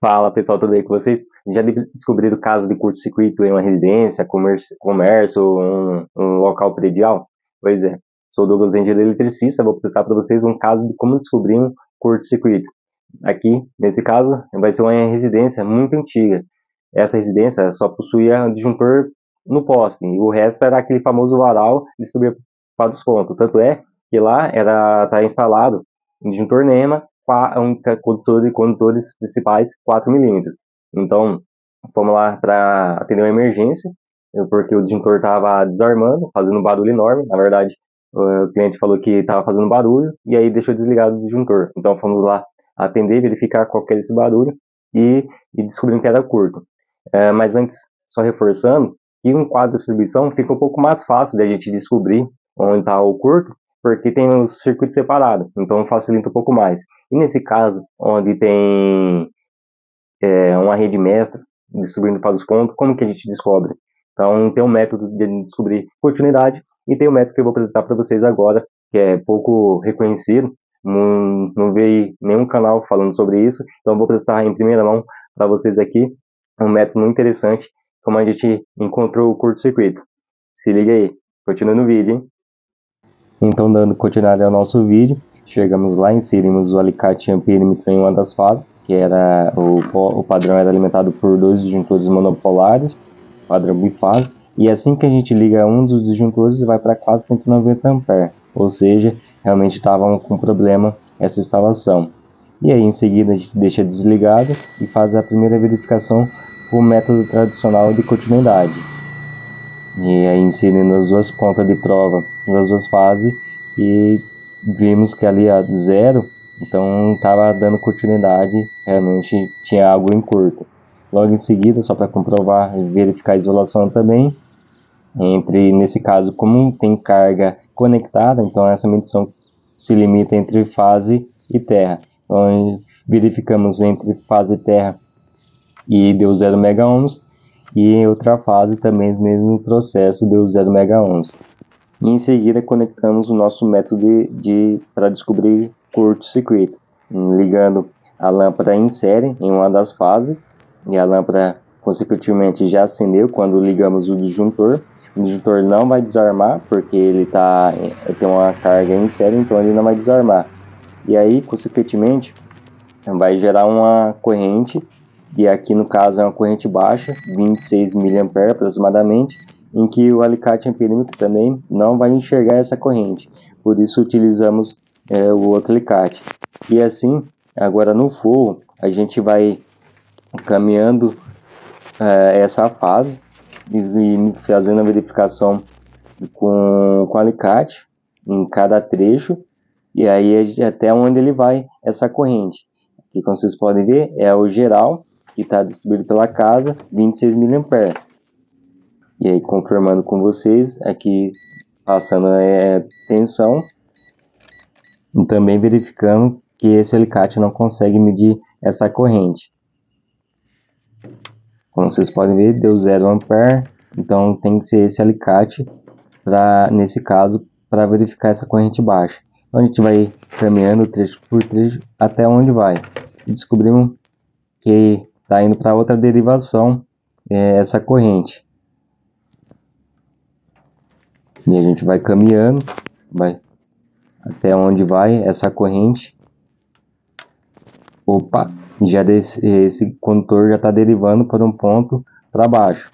Fala pessoal, tudo bem com vocês? Já descobriram o caso de curto-circuito em uma residência, comércio, um local predial? Pois é, sou Douglas Engenheiro eletricista, vou apresentar para vocês um caso de como descobrir um curto-circuito. Aqui, nesse caso, vai ser uma residência muito antiga. Essa residência só possuía disjuntor no poste, e o resto era aquele famoso varal distribuído para os pontos. Tanto é que lá tá instalado um disjuntor NEMA, condutores principais 4 milímetros. Então, fomos lá para atender uma emergência, porque o disjuntor estava desarmando, fazendo um barulho enorme. Na verdade, o cliente falou que estava fazendo barulho e aí deixou desligado o disjuntor. Então, fomos lá atender, verificar qual que era esse barulho e descobrimos que era curto. Mas antes, só reforçando, que um quadro de distribuição fica um pouco mais fácil da gente descobrir onde está o curto, porque tem os circuitos separados, então facilita um pouco mais. E nesse caso, onde tem uma rede mestra distribuindo para os pontos, como que a gente descobre? Então, tem um método de descobrir continuidade e tem um método que eu vou apresentar para vocês agora, que é pouco reconhecido, não veio nenhum canal falando sobre isso, então eu vou apresentar em primeira mão para vocês aqui um método muito interessante, como a gente encontrou o curto-circuito. Se liga aí, continua no vídeo, hein? Então, dando continuidade ao nosso vídeo, chegamos lá, inserimos o alicate amperímetro em uma das fases, que era o padrão era alimentado por dois disjuntores monopolares, padrão bifase, e assim que a gente liga um dos disjuntores, vai para quase 190 A, ou seja, realmente estava com problema essa instalação. E aí, em seguida, a gente deixa desligado e faz a primeira verificação com o método tradicional de continuidade. E aí inserindo as duas pontas de prova das duas fases e vimos que ali a zero, então estava dando continuidade, realmente tinha algo em curto. Logo em seguida, só para comprovar e verificar a isolação também, nesse caso, como tem carga conectada, então essa medição se limita entre fase e terra. Então verificamos entre fase e terra e deu 0 MΩ, e em outra fase também o mesmo processo deu 0 MΩ. E em seguida conectamos o nosso método para descobrir curto-circuito, ligando a lâmpada em série em uma das fases, e a lâmpada consecutivamente já acendeu quando ligamos o disjuntor. O disjuntor não vai desarmar porque ele tem uma carga em série, então ele não vai desarmar. E aí, consequentemente, vai gerar uma corrente, e aqui no caso é uma corrente baixa, 26 mA aproximadamente, em que o alicate amperímetro também não vai enxergar essa corrente, por isso utilizamos o outro alicate. E assim, agora no forro, a gente vai caminhando essa fase e fazendo a verificação com alicate em cada trecho, e aí até onde ele vai essa corrente. E como vocês podem ver, é o geral, que está distribuído pela casa, 26 mA. E aí, confirmando com vocês, aqui passando tensão, e também verificando que esse alicate não consegue medir essa corrente. Como vocês podem ver, deu 0 A, então tem que ser esse alicate, nesse caso, para verificar essa corrente baixa. Então a gente vai caminhando trecho por trecho até onde vai. Descobrimos que está indo para outra derivação essa corrente. E a gente vai caminhando, vai até onde vai essa corrente. Opa, esse condutor já está derivando para um ponto para baixo.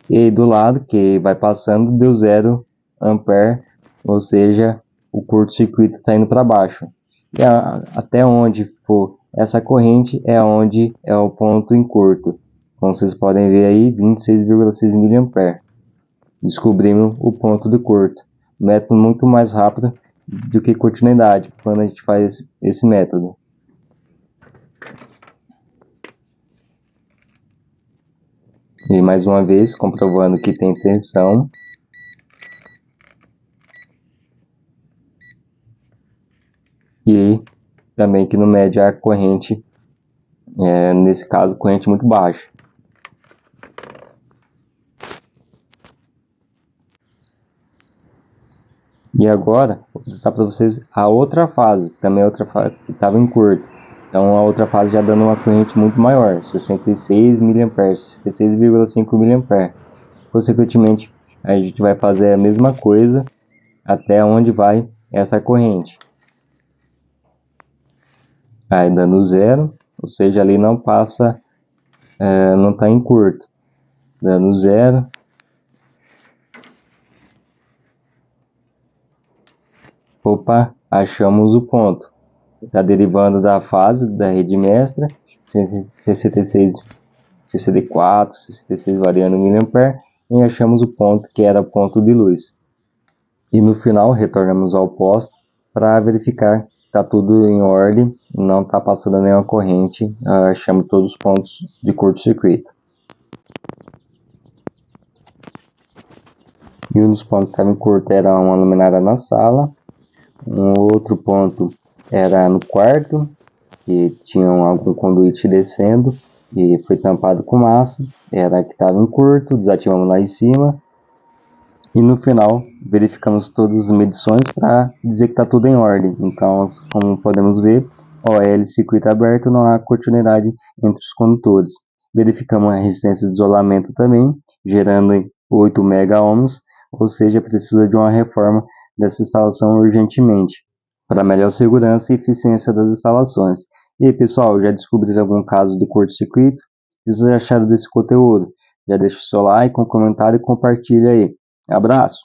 E aí do lado que vai passando deu 0 A, ou seja, o curto-circuito está indo para baixo. E até onde for essa corrente é onde é o ponto em curto. Como vocês podem ver aí, 26,6 mA. Descobrimos o ponto de curto. Método muito mais rápido do que continuidade quando a gente faz esse método. E mais uma vez, comprovando que tem tensão. E também que não mede a corrente, nesse caso, corrente muito baixa. E agora, vou mostrar para vocês a outra fase, também outra fase que estava em curto. Então a outra fase já dando uma corrente muito maior, 66 mA, 66,5 mA. Consequentemente, a gente vai fazer a mesma coisa até onde vai essa corrente. Aí dando zero, ou seja, ali não passa, não está em curto. Dando zero. Opa, achamos o ponto. Está derivando da fase da rede mestra, 66, 64, 66 variando miliampere, e achamos o ponto que era ponto de luz. E no final retornamos ao poste para verificar que está tudo em ordem, não está passando nenhuma corrente, achamos todos os pontos de curto-circuito. E um dos pontos que estava em curto era uma luminária na sala, um outro ponto era no quarto, que tinha algum conduíte descendo e foi tampado com massa, era que estava em curto, desativamos lá em cima. E no final, verificamos todas as medições para dizer que está tudo em ordem. Então, como podemos ver, OL circuito aberto, não há continuidade entre os condutores. Verificamos a resistência de isolamento também, gerando 8 mega-ohms, ou seja, precisa de uma reforma dessa instalação urgentemente, para melhor segurança e eficiência das instalações. E aí, pessoal, já descobriram algum caso de curto-circuito? O que vocês acharam desse conteúdo? Já deixa o seu like, um comentário e compartilha aí. Abraço!